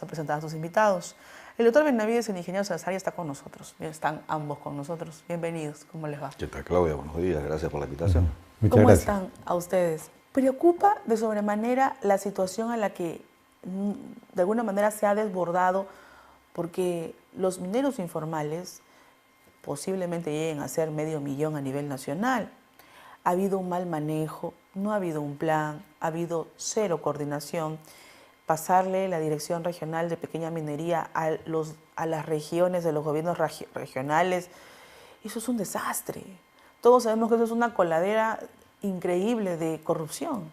A presentar a sus invitados. El doctor Benavides y el ingeniero Salazar ya está con nosotros. Ya están ambos con nosotros. Bienvenidos. ¿Cómo les va? ¿Qué tal, Claudia? Buenos días. Gracias por la invitación. Muchas ¿Cómo gracias. están a ustedes? ¿Preocupa de sobremanera la situación a la que de alguna manera se ha desbordado? Porque los mineros informales posiblemente lleguen a ser 500.000 a nivel nacional. Ha habido un mal manejo, no ha habido un plan, ha habido cero coordinación. Pasarle la Dirección Regional de Pequeña Minería a las regiones de los gobiernos regionales, eso es un desastre. Todos sabemos que eso es una coladera increíble de corrupción.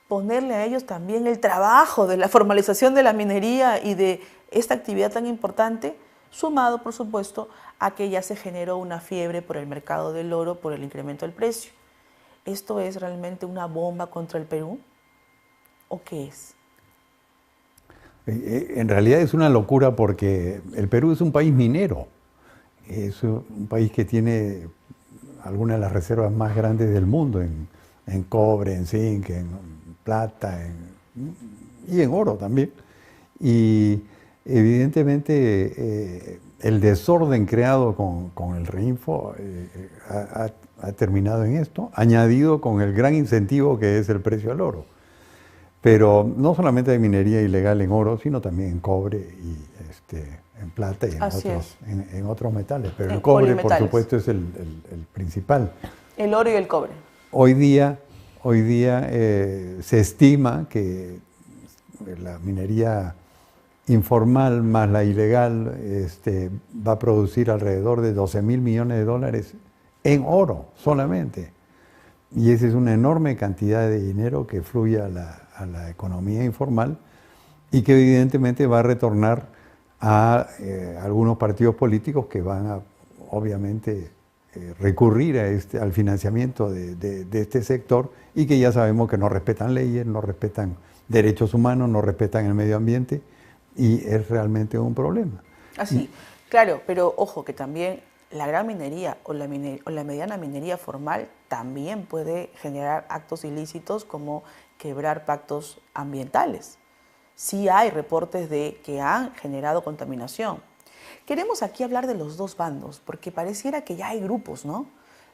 Ponerle a ellos también el trabajo de la formalización de la minería y de esta actividad tan importante, sumado, por supuesto, a que ya se generó una fiebre por el mercado del oro, por el incremento del precio. ¿Esto es realmente una bomba contra el Perú? ¿O qué es? En realidad es una locura porque el Perú es un país minero. Es un país que tiene algunas de las reservas más grandes del mundo en cobre, en zinc, en plata y en oro también. Y evidentemente el desorden creado con el Reinfo ha terminado en esto, añadido con el gran incentivo que es el precio al oro. Pero no solamente hay minería ilegal en oro, sino también en cobre y en plata y en otros metales. Pero el cobre, por supuesto, es el principal. El oro y el cobre. Hoy día se estima que la minería informal más la ilegal va a producir alrededor de 12.000 millones de dólares en oro solamente. Y esa es una enorme cantidad de dinero que fluye a la economía informal y que evidentemente va a retornar a algunos partidos políticos que van a, obviamente, recurrir al financiamiento de este sector y que ya sabemos que no respetan leyes, no respetan derechos humanos, no respetan el medio ambiente y es realmente un problema. Así, claro, pero ojo que también la gran minería o la mediana minería formal también puede generar actos ilícitos como quebrar pactos ambientales. Sí hay reportes de que han generado contaminación. Queremos aquí hablar de los dos bandos, porque pareciera que ya hay grupos, ¿no?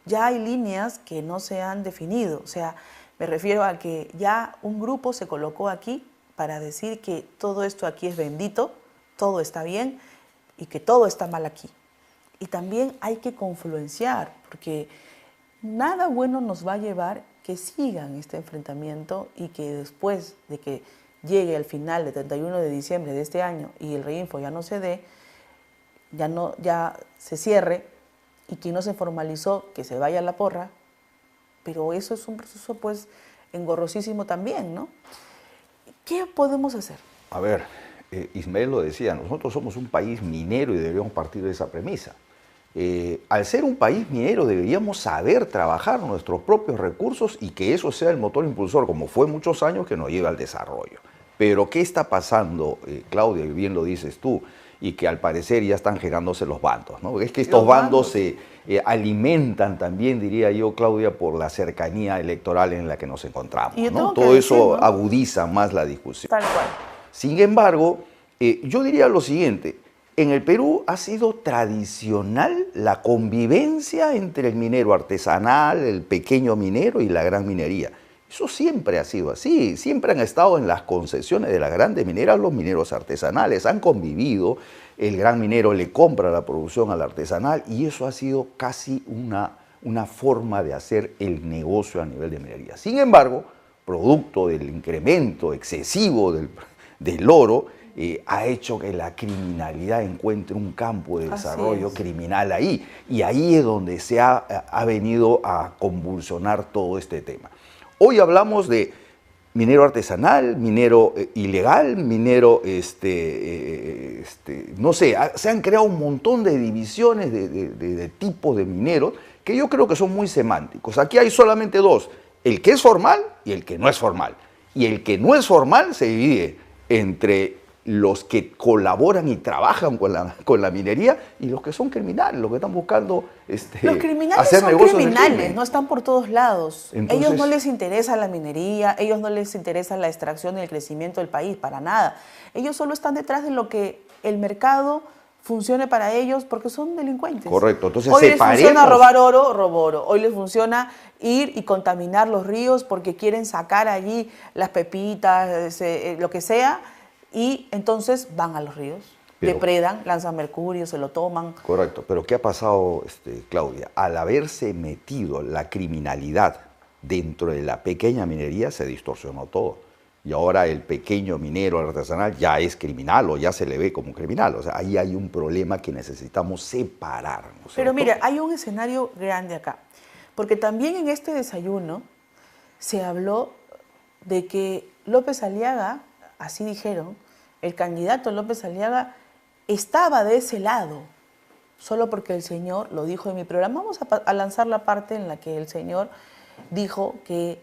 Ya hay líneas que no se han definido. O sea, me refiero a que ya un grupo se colocó aquí para decir que todo esto aquí es bendito, todo está bien y que todo está mal aquí. Y también hay que confluenciar, porque nada bueno nos va a llevar que sigan este enfrentamiento y que después de que llegue al final del 31 de diciembre de este año y el Reinfo ya no se dé, ya se cierre y quien no se formalizó que se vaya a la porra, pero eso es un proceso pues engorrosísimo también, ¿no? ¿Qué podemos hacer? A ver, Ismael lo decía, nosotros somos un país minero y deberíamos partir de esa premisa. Al ser un país minero deberíamos saber trabajar nuestros propios recursos y que eso sea el motor impulsor, como fue muchos años, que nos lleve al desarrollo. Pero ¿qué está pasando, Claudia? Y bien lo dices tú, y que al parecer ya están generándose los bandos, ¿no? Es que estos bandos se alimentan también, diría yo, Claudia, por la cercanía electoral en la que nos encontramos, ¿no? Todo eso agudiza más la discusión. Tal cual. Sin embargo, yo diría lo siguiente. En el Perú ha sido tradicional la convivencia entre el minero artesanal, el pequeño minero y la gran minería. Eso siempre ha sido así, siempre han estado en las concesiones de las grandes mineras los mineros artesanales, han convivido, el gran minero le compra la producción al artesanal y eso ha sido casi una forma de hacer el negocio a nivel de minería. Sin embargo, producto del incremento excesivo del oro, ha hecho que la criminalidad encuentre un campo de desarrollo criminal ahí. Y ahí es donde se ha venido a convulsionar todo este tema. Hoy hablamos de minero artesanal, minero ilegal, minero, no sé, se han creado un montón de divisiones de tipos de mineros que yo creo que son muy semánticos. Aquí hay solamente dos, el que es formal y el que no es formal. Y el que no es formal se divide entre los que colaboran y trabajan con la minería y los que son criminales, los que están buscando los criminales hacer son negocios criminales, no están por todos lados. Entonces, ellos no les interesa la minería, ellos no les interesa la extracción y el crecimiento del país, para nada. Ellos solo están detrás de lo que el mercado funcione para ellos porque son delincuentes. Correcto, entonces hoy separemos. les funciona robar oro, robo oro. Hoy les funciona ir y contaminar los ríos porque quieren sacar allí las pepitas, lo que sea, y entonces van a los ríos, depredan, lanzan mercurio, se lo toman. Correcto, pero ¿qué ha pasado, Claudia? Al haberse metido la criminalidad dentro de la pequeña minería, se distorsionó todo. Y ahora el pequeño minero artesanal ya es criminal o ya se le ve como criminal. O sea, ahí hay un problema que necesitamos separar. ¿No? Pero mira, hay un escenario grande acá. Porque también en este desayuno se habló de que López Aliaga, así dijeron, el candidato López Aliaga estaba de ese lado, solo porque el señor lo dijo en mi programa. Vamos a lanzar la parte en la que el señor dijo que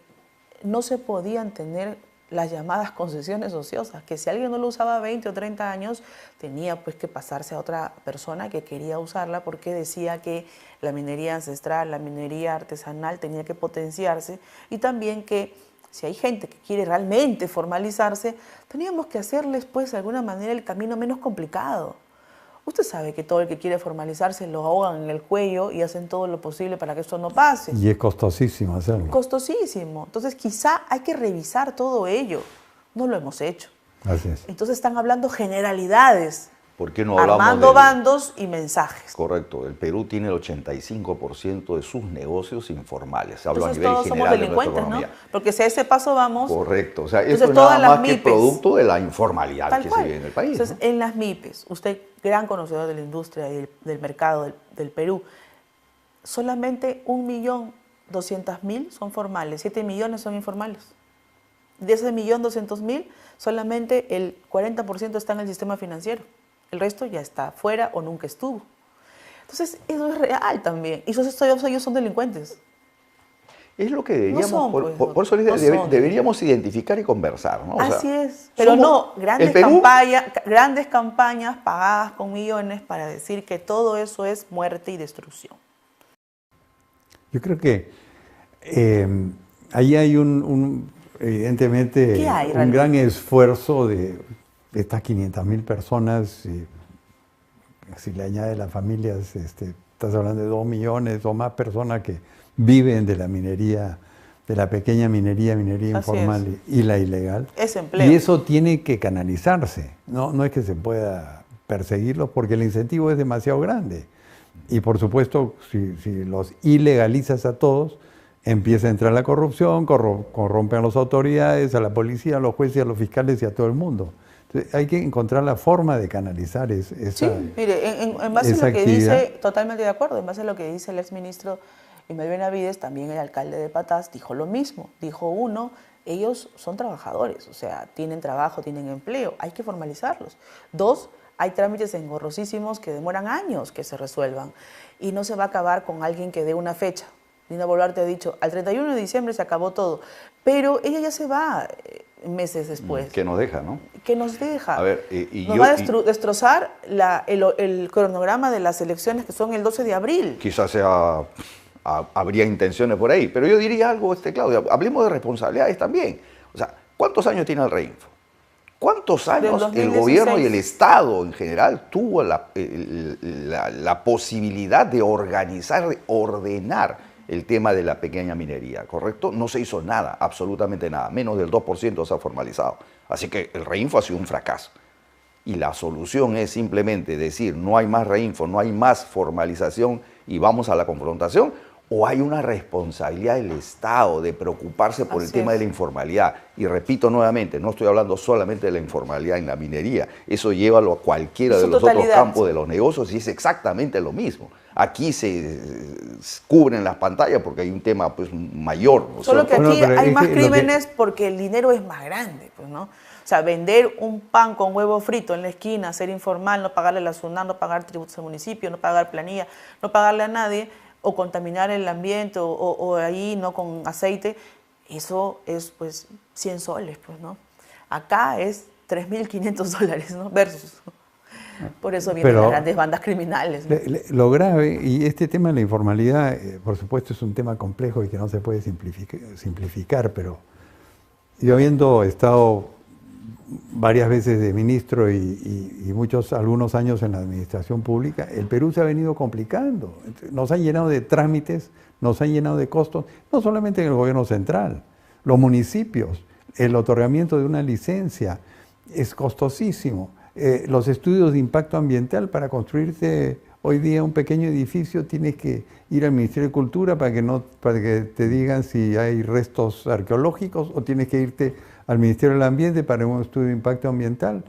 no se podían tener las llamadas concesiones ociosas, que si alguien no lo usaba 20 o 30 años, tenía pues que pasarse a otra persona que quería usarla porque decía que la minería ancestral, la minería artesanal tenía que potenciarse y también que si hay gente que quiere realmente formalizarse, teníamos que hacerles pues de alguna manera el camino menos complicado. Usted sabe que todo el que quiere formalizarse lo ahogan en el cuello y hacen todo lo posible para que esto no pase. Y es costosísimo hacerlo. Costosísimo. Entonces quizá hay que revisar todo ello. No lo hemos hecho. Así es. Entonces están hablando generalidades. ¿Por qué no hablamos armando bandos y mensajes? Correcto. El Perú tiene el 85% de sus negocios informales. Hablo Entonces a nivel todos somos general de nuestra delincuentes, ¿no? economía. Porque si a ese paso vamos... Correcto. O sea, entonces, esto es todas nada las más que MIPES, producto de la informalidad tal que cual. se vive en el país. Entonces, ¿no? en las MIPES, usted, gran conocedor de la industria y del mercado del Perú, solamente 1.200.000 son formales, 7 millones son informales. De ese 1.200.000, solamente el 40% está en el sistema financiero. El resto ya está fuera o nunca estuvo. Entonces, eso es real también. Y ellos son delincuentes. Es lo que deberíamos, No son, pues, por eso deberíamos identificar y conversar, ¿no? O Así sea, es, pero no, el Perú, grandes campañas pagadas con millones para decir que todo eso es muerte y destrucción. Yo creo que ahí hay evidentemente, ¿Qué hay un realmente? gran esfuerzo de estas 500.000 personas. Si le añade las familias, estás hablando de 2 millones o más personas que viven de la minería, de la pequeña minería informal y la ilegal. Es empleo. Y eso tiene que canalizarse. No es que se pueda perseguirlos porque el incentivo es demasiado grande. Y por supuesto, si los ilegalizas a todos, empieza a entrar la corrupción, corrompen a las autoridades, a la policía, a los jueces, a los fiscales y a todo el mundo. Entonces, hay que encontrar la forma de canalizar esa Sí, mire, en base a lo que actividad. dice, totalmente de acuerdo, en base a lo que dice el exministro Imelda Benavides, también el alcalde de Patás dijo lo mismo. Dijo uno, ellos son trabajadores, o sea, tienen trabajo, tienen empleo, hay que formalizarlos. Dos, hay trámites engorrosísimos que demoran años que se resuelvan y no se va a acabar con alguien que dé una fecha. Dina Boluarte ha dicho, al 31 de diciembre se acabó todo, pero ella ya se va meses después. que nos deja, ¿no? Que nos deja. A ver, nos va a destrozar el cronograma de las elecciones que son el 12 de abril. Quizás habría intenciones por ahí, pero yo diría algo, Claudia, hablemos de responsabilidades también. O sea, ¿cuántos años tiene el Reinfo? ¿Cuántos años el gobierno y el Estado en general tuvo la posibilidad de organizar, de ordenar el tema de la pequeña minería, ¿correcto? No se hizo nada, absolutamente nada, menos del 2% se ha formalizado. Así que el Reinfo ha sido un fracaso. Y la solución es simplemente decir, no hay más Reinfo, no hay más formalización y vamos a la confrontación, o hay una responsabilidad del Estado de preocuparse por el tema de la informalidad. Y repito nuevamente, no estoy hablando solamente de la informalidad en la minería, eso llévalo a cualquiera de los otros campos de los negocios y es exactamente lo mismo. Aquí se cubren las pantallas porque hay un tema pues mayor. Solo que aquí hay más crímenes porque el dinero es más grande, pues, ¿no? O sea, vender un pan con huevo frito en la esquina, ser informal, no pagarle la SUNAT, no pagar tributos al municipio, no pagar planilla, no pagarle a nadie, o contaminar el ambiente, o ahí no con aceite, eso es pues 100 soles, pues, ¿no? Acá es $3.500, ¿no? Versus. Por eso vienen Pero las grandes bandas criminales, ¿no? Lo grave, y este tema de la informalidad, por supuesto, es un tema complejo y que no se puede simplificar, pero yo habiendo estado varias veces de ministro y algunos años en la administración pública, el Perú se ha venido complicando. Nos han llenado de trámites, nos han llenado de costos, no solamente en el gobierno central, los municipios, el otorgamiento de una licencia es costosísimo. Los estudios de impacto ambiental para construirte hoy día un pequeño edificio tienes que ir al Ministerio de Cultura para que te digan si hay restos arqueológicos, o tienes que irte al Ministerio del Ambiente para un estudio de impacto ambiental.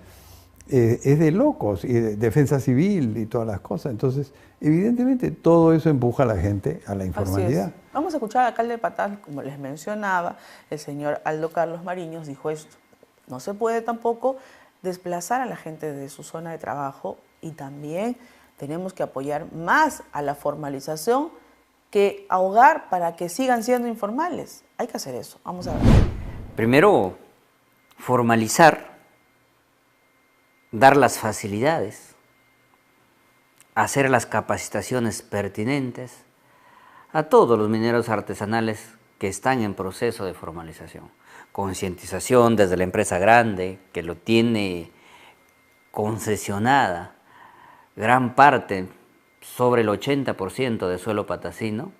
Es de locos, y de defensa civil y todas las cosas. Entonces, evidentemente, todo eso empuja a la gente a la informalidad. Así es. Vamos a escuchar al alcalde de Patás, como les mencionaba, el señor Aldo Carlos Mariños dijo esto: no se puede tampoco desplazar a la gente de su zona de trabajo, y también tenemos que apoyar más a la formalización que ahogar para que sigan siendo informales. Hay que hacer eso. Vamos a ver. Primero, formalizar, dar las facilidades, hacer las capacitaciones pertinentes a todos los mineros artesanales que están en proceso de formalización. Concientización desde la empresa grande, que lo tiene concesionada gran parte, sobre el 80% de suelo patacino.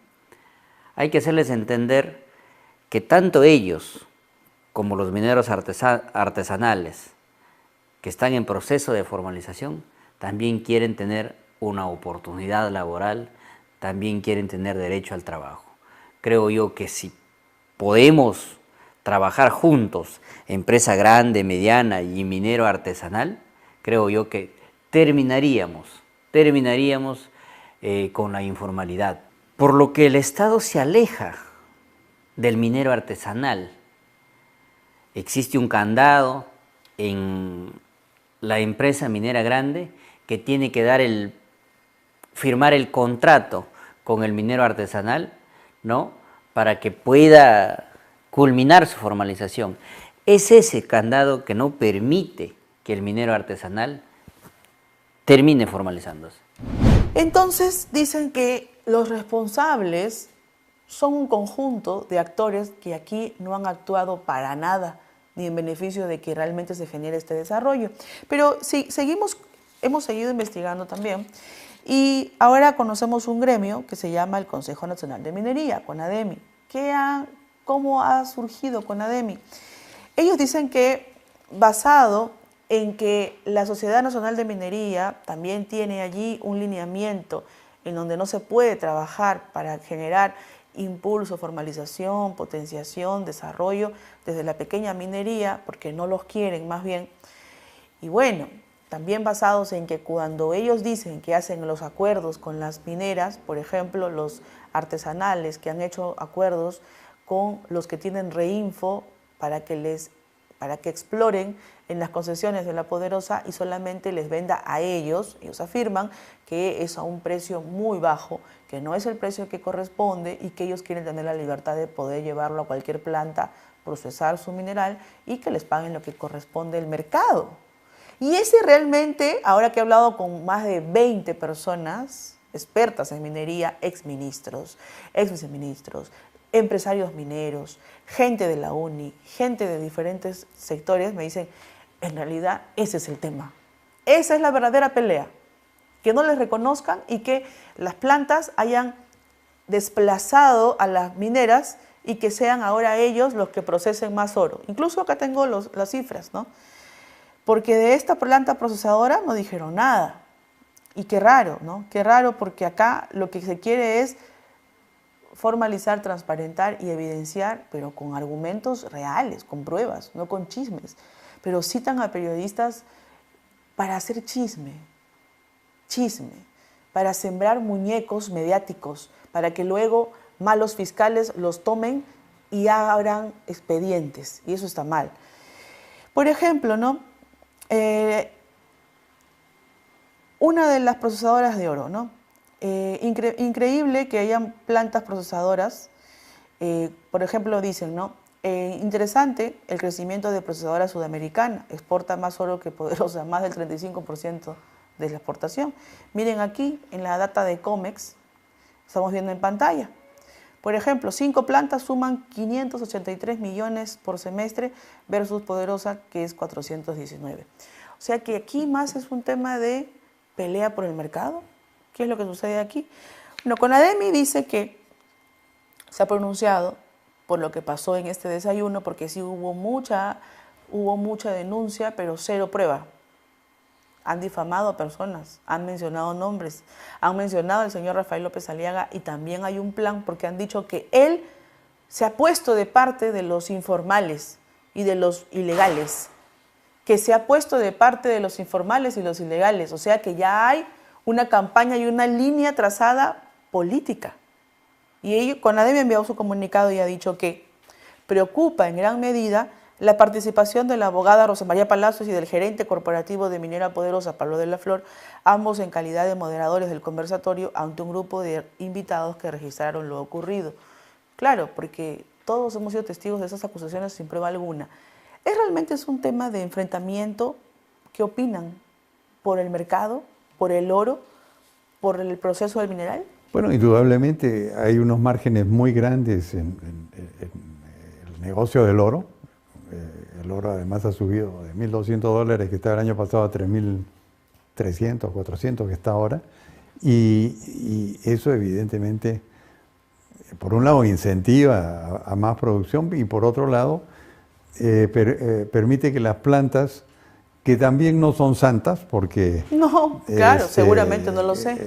Hay que hacerles entender que tanto ellos como los mineros artesanales que están en proceso de formalización también quieren tener una oportunidad laboral, también quieren tener derecho al trabajo. Creo yo que si podemos trabajar juntos, empresa grande, mediana y minero artesanal, creo yo que terminaríamos con la informalidad. Por lo que el Estado se aleja del minero artesanal. Existe un candado en la empresa minera grande que tiene que firmar el contrato con el minero artesanal, ¿no?, para que pueda culminar su formalización. Es ese candado que no permite que el minero artesanal termine formalizándose. Entonces dicen que los responsables son un conjunto de actores que aquí no han actuado para nada, ni en beneficio de que realmente se genere este desarrollo. Pero sí, hemos seguido investigando también, y ahora conocemos un gremio que se llama el Consejo Nacional de Minería, CONADEMI. ¿Cómo ha surgido CONADEMI? Ellos dicen que, basado en que la Sociedad Nacional de Minería también tiene allí un lineamiento en donde no se puede trabajar para generar impulso, formalización, potenciación, desarrollo desde la pequeña minería, porque no los quieren más bien. Y bueno, también basados en que cuando ellos dicen que hacen los acuerdos con las mineras, por ejemplo, los artesanales que han hecho acuerdos con los que tienen Reinfo para que exploren en las concesiones de La Poderosa y solamente les venda a ellos afirman que es a un precio muy bajo, que no es el precio que corresponde y que ellos quieren tener la libertad de poder llevarlo a cualquier planta, procesar su mineral y que les paguen lo que corresponde el mercado. Y ese realmente, ahora que he hablado con más de 20 personas expertas en minería, exministros, exviceministros, empresarios mineros, gente de la UNI, gente de diferentes sectores, me dicen, en realidad ese es el tema. Esa es la verdadera pelea. Que no les reconozcan y que las plantas hayan desplazado a las mineras y que sean ahora ellos los que procesen más oro. Incluso acá tengo las cifras, ¿no? Porque de esta planta procesadora no dijeron nada. Y qué raro, ¿no? Qué raro, porque acá lo que se quiere es formalizar, transparentar y evidenciar, pero con argumentos reales, con pruebas, no con chismes. Pero citan a periodistas para hacer chisme, para sembrar muñecos mediáticos, para que luego malos fiscales los tomen y abran expedientes, y eso está mal. Por ejemplo, ¿no? Una de las procesadoras de oro, ¿no? Increíble que hayan plantas procesadoras, por ejemplo, dicen, ¿no? Interesante el crecimiento de Procesadora Sudamericana, exporta más oro que Poderosa, más del 35% de la exportación. Miren aquí en la data de COMEX, estamos viendo en pantalla. Por ejemplo, 5 plantas suman 583 millones por semestre versus Poderosa, que es 419. O sea que aquí más es un tema de pelea por el mercado. ¿Qué es lo que sucede aquí? Bueno, CONADEMI dice que se ha pronunciado por lo que pasó en este desayuno, porque sí hubo mucha denuncia, pero cero prueba. Han difamado a personas, han mencionado nombres, han mencionado al señor Rafael López Aliaga y también hay un plan porque han dicho que él se ha puesto de parte de los informales y de los ilegales, que se ha puesto de parte de los informales y los ilegales, o sea que ya hay una campaña y una línea trazada política. Y CONADEMI ha enviado su comunicado y ha dicho que preocupa en gran medida la participación de la abogada Rosa María Palacios y del gerente corporativo de Minera Poderosa, Pablo de la Flor, ambos en calidad de moderadores del conversatorio ante un grupo de invitados que registraron lo ocurrido. Claro, porque todos hemos sido testigos de esas acusaciones sin prueba alguna. ¿Realmente es un tema de enfrentamiento? ¿Qué opinan? ¿Por el mercado? ¿Por el oro? ¿Por el proceso del mineral? Bueno, indudablemente hay unos márgenes muy grandes en el negocio del oro. El oro además ha subido de $1.200 que estaba el año pasado a 3.300, 400 que está ahora. Y eso evidentemente, por un lado, incentiva a más producción y por otro lado, permite que las plantas, que también no son santas, porque... No, claro, seguramente no lo sé.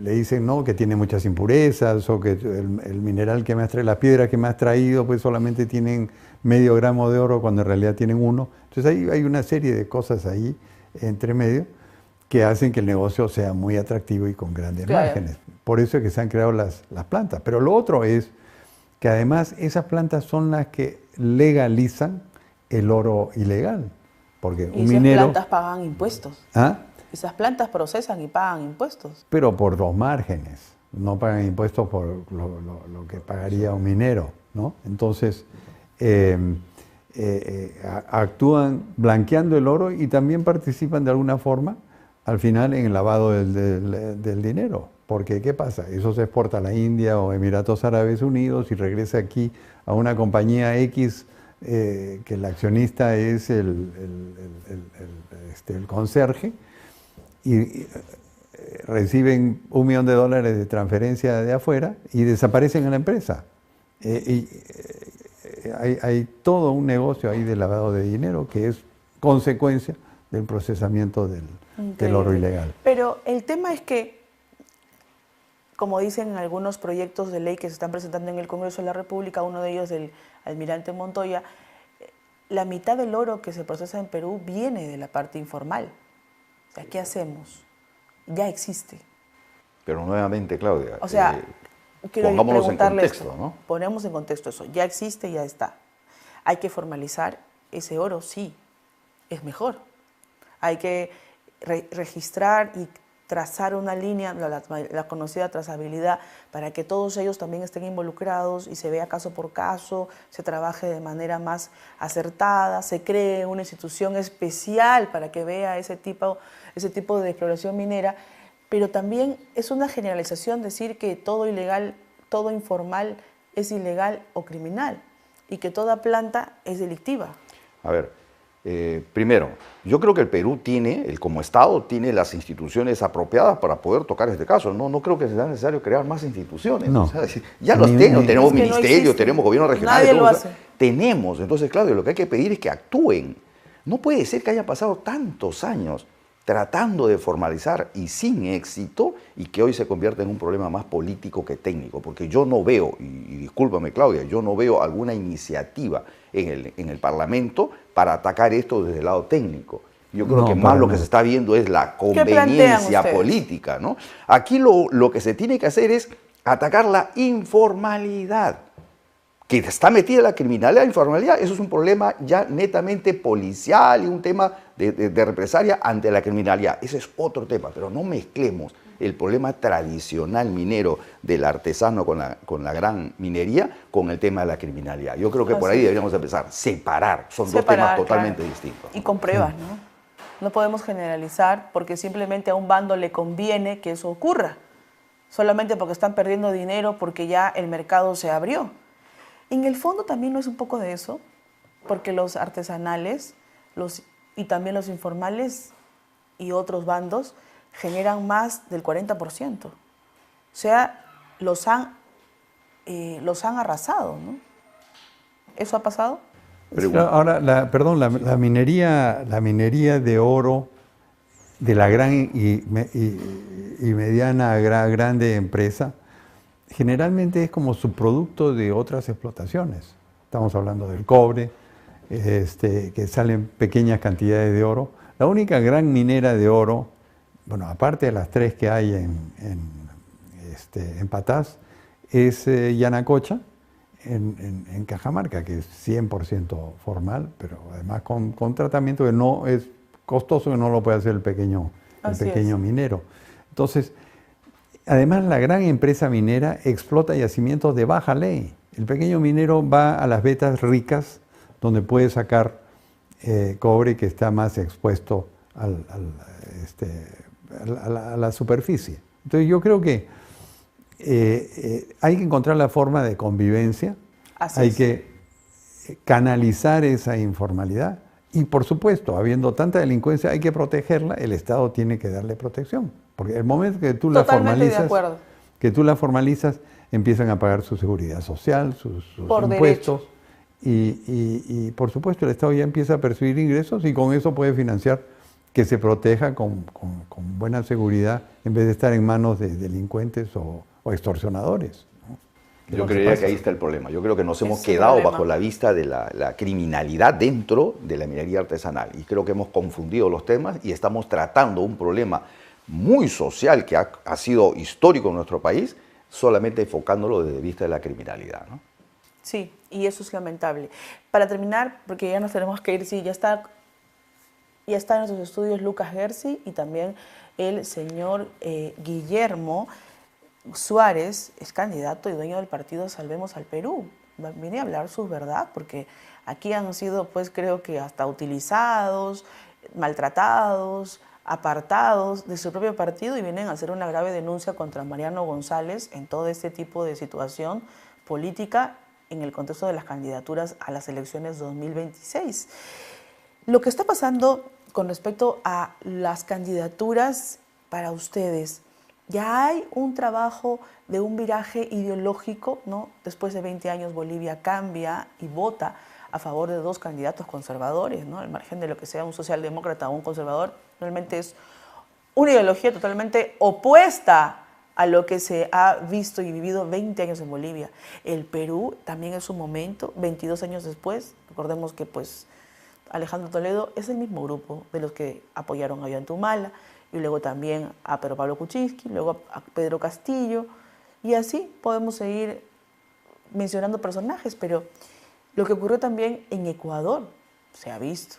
Le dicen no, que tiene muchas impurezas, o que el mineral que me has traído, las piedras que me has traído, pues solamente tienen medio gramo de oro, cuando en realidad tienen 1. Entonces hay una serie de cosas ahí, entre medio, que hacen que el negocio sea muy atractivo y con grandes márgenes. Por eso es que se han creado las plantas. Pero lo otro es que además esas plantas son las que legalizan el oro ilegal. Porque y un esas minero... plantas pagan impuestos. ¿Ah? Esas plantas procesan y pagan impuestos. Pero por los márgenes, no pagan impuestos por lo que pagaría un minero, ¿no? Entonces, actúan blanqueando el oro y también participan de alguna forma, al final, en el lavado del dinero. Porque, ¿qué pasa? Eso se exporta a la India o Emiratos Árabes Unidos y regresa aquí a una compañía X, que el accionista es el conserje, y reciben $1 millón de transferencia de afuera y desaparecen en la empresa. Hay todo un negocio ahí de lavado de dinero que es consecuencia del procesamiento del oro ilegal. Pero el tema es que, como dicen en algunos proyectos de ley que se están presentando en el Congreso de la República, uno de ellos del almirante Montoya, la mitad del oro que se procesa en Perú viene de la parte informal. O sea, ¿qué hacemos? Ya existe. Pero nuevamente, Claudia, o sea, quiero pongámonos en preguntarle contexto, esto, ¿no? Ponemos en contexto eso. Ya existe, ya está. Hay que formalizar ese oro, sí, es mejor. Hay que registrar y trazar una línea, la conocida trazabilidad, para que todos ellos también estén involucrados y se vea caso por caso, se trabaje de manera más acertada, se cree una institución especial para que vea ese tipo de exploración minera, pero también es una generalización decir que todo ilegal, todo informal es ilegal o criminal y que toda planta es delictiva. A ver, primero, yo creo que el Perú como Estado, tiene las instituciones apropiadas para poder tocar este caso. No creo que sea necesario crear más instituciones. No. O sea, ya los tenemos ministerio, no tenemos gobierno regional. Nadie lo hace. Tenemos. Entonces, Claudio, lo que hay que pedir es que actúen. No puede ser que haya pasado tantos años tratando de formalizar y sin éxito, y que hoy se convierta en un problema más político que técnico, porque yo no veo, y discúlpame Claudia, yo no veo alguna iniciativa en el Parlamento para atacar esto desde el lado técnico. Yo creo que más lo que se está viendo es la conveniencia política, ¿no? Aquí lo que se tiene que hacer es atacar la informalidad. Que está metida la criminalidad, la informalidad, eso es un problema ya netamente policial y un tema de represalia ante la criminalidad. Ese es otro tema, pero no mezclemos el problema tradicional minero del artesano con la gran minería con el tema de la criminalidad. Yo creo que por ahí deberíamos empezar, separar, son dos temas totalmente distintos. Y con pruebas, ¿no? No podemos generalizar porque simplemente a un bando le conviene que eso ocurra, solamente porque están perdiendo dinero, porque ya el mercado se abrió. En el fondo también no es un poco de eso, porque los artesanales y también los informales y otros bandos generan más del 40%. O sea, los han arrasado, ¿no? ¿Eso ha pasado? Ahora, la minería de oro de la gran y mediana, grande empresa, generalmente es como subproducto de otras explotaciones. Estamos hablando del cobre, que salen pequeñas cantidades de oro. La única gran minera de oro, bueno, aparte de las 3 que hay en Patás, es Yanacocha, en Cajamarca, que es 100% formal, pero además con tratamiento que no es costoso, que no lo puede hacer el pequeño minero. Entonces, además la gran empresa minera explota yacimientos de baja ley. El pequeño minero va a las vetas ricas, donde puede sacar cobre que está más expuesto a la superficie. Entonces yo creo que hay que encontrar la forma de convivencia, hay que canalizar esa informalidad y por supuesto, habiendo tanta delincuencia, hay que protegerla, el Estado tiene que darle protección, porque el momento que tú la formalizas, empiezan a pagar su seguridad social, sus impuestos y por supuesto el Estado ya empieza a percibir ingresos y con eso puede financiar que se proteja con buena seguridad en vez de estar en manos de delincuentes o extorsionadores, ¿no? Yo creería que ahí está el problema. Yo creo que nos hemos quedado bajo la vista de la criminalidad dentro de la minería artesanal y creo que hemos confundido los temas y estamos tratando un problema muy social que ha sido histórico en nuestro país, solamente enfocándolo desde la vista de la criminalidad, ¿no? Sí, y eso es lamentable. Para terminar, porque ya nos tenemos que ir, sí, ya está en nuestros estudios Lucas Gersi y también el señor Guillermo Suárez, es candidato y dueño del partido Salvemos al Perú. Viene a hablar su verdad, porque aquí han sido, pues creo que hasta utilizados, maltratados, apartados de su propio partido y vienen a hacer una grave denuncia contra Mariano González en todo este tipo de situación política en el contexto de las candidaturas a las elecciones 2026. Lo que está pasando con respecto a las candidaturas para ustedes, ya hay un trabajo de un viraje ideológico, ¿no? Después de 20 años Bolivia cambia y vota a favor de 2 candidatos conservadores, ¿no? Al margen de lo que sea un socialdemócrata o un conservador, realmente es una ideología totalmente opuesta a lo que se ha visto y vivido 20 años en Bolivia. El Perú también es un momento, 22 años después, recordemos que pues Alejandro Toledo es el mismo grupo de los que apoyaron a Ollantumala, y luego también a Pedro Pablo Kuczynski, luego a Pedro Castillo, y así podemos seguir mencionando personajes, pero lo que ocurrió también en Ecuador se ha visto.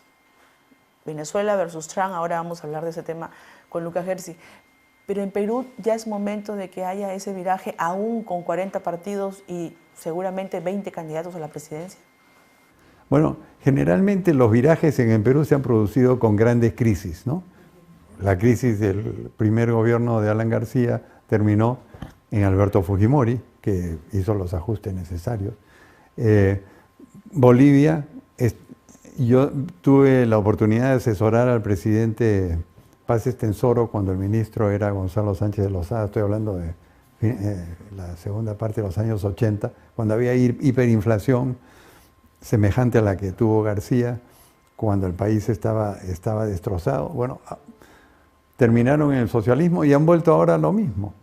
Venezuela versus Trump, ahora vamos a hablar de ese tema con Lucas Gersi, pero en Perú ya es momento de que haya ese viraje, aún con 40 partidos y seguramente 20 candidatos a la presidencia. Bueno, generalmente los virajes en el Perú se han producido con grandes crisis, ¿no? La crisis del primer gobierno de Alan García terminó en Alberto Fujimori, que hizo los ajustes necesarios. Bolivia, yo tuve la oportunidad de asesorar al presidente Paz Estenssoro cuando el ministro era Gonzalo Sánchez de Lozada, estoy hablando de la segunda parte de los años 80, cuando había hiperinflación semejante a la que tuvo García, cuando el país estaba destrozado. Bueno, terminaron en el socialismo y han vuelto ahora a lo mismo.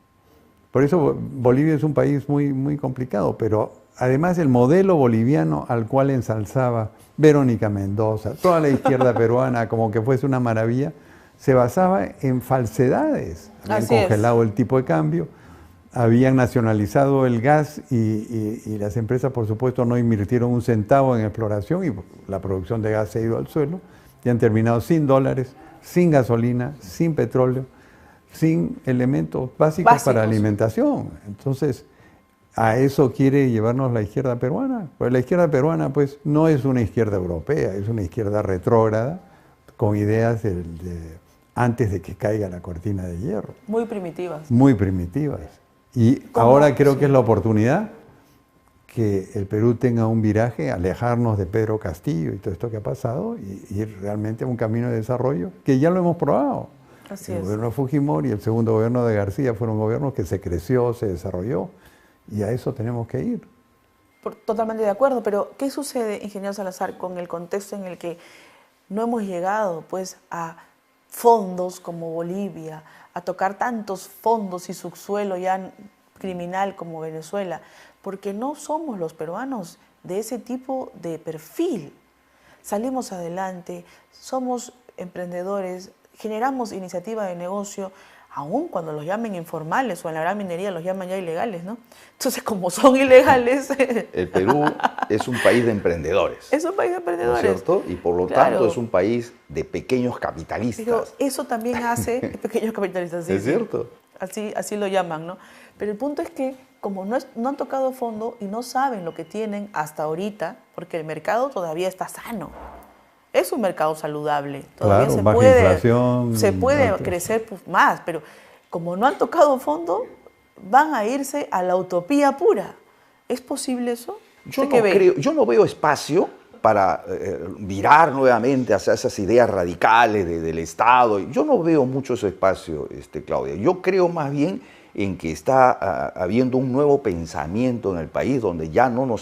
Por eso Bolivia es un país muy, muy complicado, pero además el modelo boliviano al cual ensalzaba Verónica Mendoza, toda la izquierda peruana como que fuese una maravilla, se basaba en falsedades. Habían congelado el tipo de cambio, habían nacionalizado el gas y las empresas, por supuesto, no invirtieron un centavo en exploración y la producción de gas se ha ido al suelo. y han terminado sin dólares, sin gasolina, sin petróleo, sin elementos básicos para alimentación. Entonces, a eso quiere llevarnos la izquierda peruana. Pues la izquierda peruana pues, no es una izquierda europea, es una izquierda retrógrada con ideas antes de que caiga la cortina de hierro. Muy primitivas. Muy primitivas. Y ahora creo que es la oportunidad que el Perú tenga un viraje, alejarnos de Pedro Castillo y todo esto que ha pasado y ir realmente a un camino de desarrollo que ya lo hemos probado. Así el es. gobierno de Fujimori y el segundo gobierno de García fueron gobiernos que se creció, se desarrolló y a eso tenemos que ir. Totalmente de acuerdo, pero ¿qué sucede, ingeniero Salazar, con el contexto en el que no hemos llegado pues, a fondos como Bolivia, a tocar tantos fondos y subsuelo ya criminal como Venezuela? Porque no somos los peruanos de ese tipo de perfil. Salimos adelante, somos emprendedores, generamos iniciativa de negocio, aun cuando los llamen informales o en la gran minería los llaman ya ilegales, ¿no? Entonces, como son ilegales... El Perú es un país de emprendedores. Es un país de emprendedores. ¿No es cierto? Y por lo tanto es un país de pequeños capitalistas. Pero eso también hace pequeños capitalistas. Sí, ¿Es cierto? Así lo llaman, ¿no? Pero el punto es que como no han tocado fondo y no saben lo que tienen hasta ahorita, porque el mercado todavía está sano. Es un mercado saludable. Todavía claro, baja inflación. Se puede crecer más, pero como no han tocado fondo, van a irse a la utopía pura. ¿Es posible eso? Yo no veo espacio para virar nuevamente hacia esas ideas radicales del Estado. Yo no veo mucho ese espacio, Claudia. Yo creo más bien en que está habiendo un nuevo pensamiento en el país donde ya no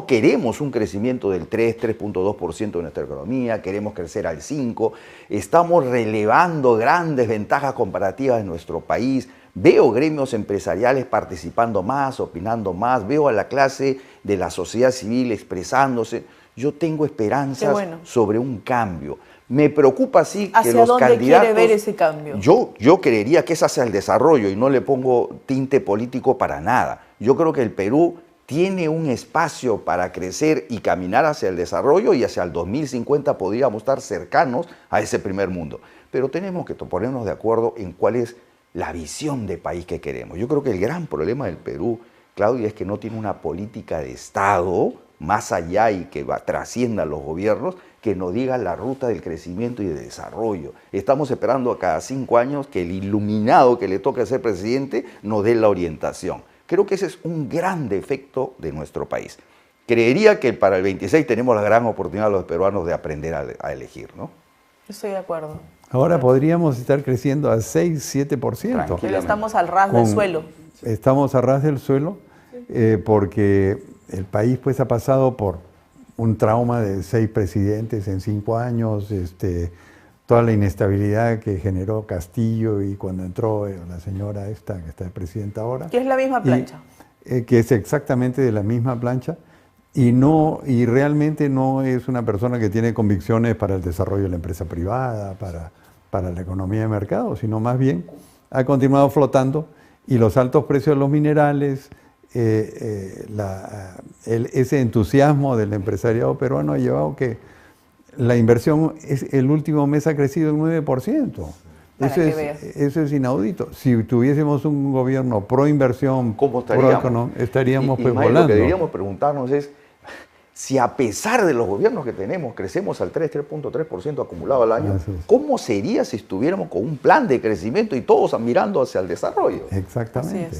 queremos un crecimiento del 3.2% de nuestra economía, queremos crecer al 5%, estamos relevando grandes ventajas comparativas de nuestro país. Veo gremios empresariales participando más, opinando más, veo a la clase de la sociedad civil expresándose. Yo tengo esperanzas sobre un cambio. Me preocupa sí que los candidatos... ¿Hacia dónde quiere ver ese cambio? Yo creería que es hacia el desarrollo y no le pongo tinte político para nada. Yo creo que el Perú tiene un espacio para crecer y caminar hacia el desarrollo y hacia el 2050 podríamos estar cercanos a ese primer mundo. Pero tenemos que ponernos de acuerdo en cuál es la visión de país que queremos. Yo creo que el gran problema del Perú, Claudia, es que no tiene una política de Estado más allá y que trascienda a los gobiernos, que nos diga la ruta del crecimiento y de desarrollo. Estamos esperando a cada 5 años que el iluminado que le toque ser presidente nos dé la orientación. Creo que ese es un gran defecto de nuestro país. Creería que para el 26 tenemos la gran oportunidad los peruanos de aprender a elegir, ¿no? Estoy de acuerdo. Ahora podríamos estar creciendo a 6-7%. Pero estamos al ras del suelo. Estamos a ras del suelo porque el país pues ha pasado por un trauma de 6 presidentes en 5 años, toda la inestabilidad que generó Castillo y cuando entró la señora esta que está de presidenta ahora. Que es la misma plancha. Que es exactamente de la misma plancha y realmente no es una persona que tiene convicciones para el desarrollo de la empresa privada, para la economía de mercado, sino más bien ha continuado flotando y los altos precios de los minerales, ese entusiasmo del empresariado peruano ha llevado que la inversión el último mes ha crecido el 9%. Eso es inaudito. Si tuviésemos un gobierno pro inversión, estaríamos pues volando. Lo que deberíamos preguntarnos es si a pesar de los gobiernos que tenemos crecemos al 3.3% acumulado al año, ¿cómo sería si estuviéramos con un plan de crecimiento y todos mirando hacia el desarrollo? Exactamente.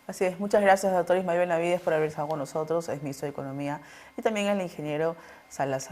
Así es. Muchas gracias, doctor Ismael Benavides, por haber estado con nosotros, es ministro de Economía, y también al ingeniero Salazar.